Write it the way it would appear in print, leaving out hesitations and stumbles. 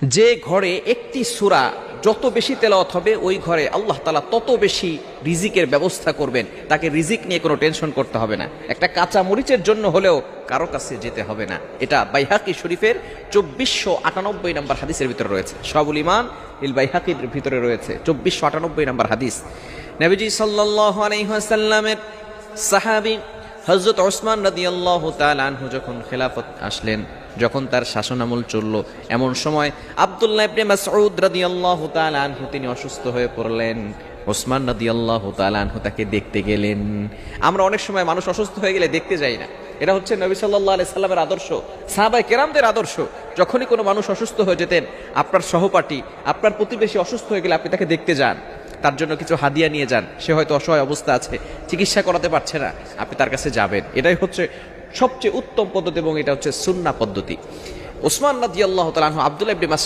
যে ঘরে একটি সূরা যত বেশি তেলাওয়াত হবে ওই ঘরে আল্লাহ তাআলা তত বেশি রিজিকের ব্যবস্থা করবেন। তাকে রিজিক নিয়ে কোনো টেনশন করতে হবে না। একটা কাঁচা মরিচের জন্য হলেও কারো কাছে যেতে হবে না। এটা বাইহাকি শরীফের 2498 নম্বর হাদিসের ভিতরে রয়েছে। শাহুল ঈমান ইল বাইহাকির ভিতরে রয়েছে 2498 নম্বর হাদিস। নবীজি সাল্লাল্লাহু আলাইহি ওয়াসাল্লামের সাহাবী হযরত ওসমান রাদিয়াল্লাহু তাআলা আনহু যখন খেলাফত আসলেন, যখন তার শাসনামল চলল, এমন সময় আব্দুল্লাহ ইবনে মাসউদ রাদিয়াল্লাহু তাআলা আনহু তিনি অসুস্থ হয়ে পড়লেন। ওসমান রাদিয়াল্লাহু তাআলা আনহু তাকে দেখতে গেলেন। আমরা অনেক সময় মানুষ অসুস্থ হয়ে গেলে দেখতে যাই না। এটা হচ্ছে নবী সাল্লাল্লাহু আলাইহি সাল্লামের আদর্শ, সাহাবায়ে কেরামদের আদর্শ। যখনই কোনো মানুষ অসুস্থ হয়ে যেতেন, আপনার সহপাঠী, আপনার প্রতিবেশী অসুস্থ হয়ে গেলে আপনি তাকে দেখতে যান, তার জন্য কিছু হাদিয়া নিয়ে যান। সে হয়তো অসহায় অবস্থা আছে, চিকিৎসা করাতে পারছে না, আপনি তার কাছে যাবেন। এটাই হচ্ছে সবচেয়ে উত্তম পদ্ধতি এবং এটা হচ্ছে সুন্নাহ পদ্ধতি। ওসমান রাদিয়াল্লাহু তাআলা আনহু আব্দুল্লাহ ইবনে মাসউদ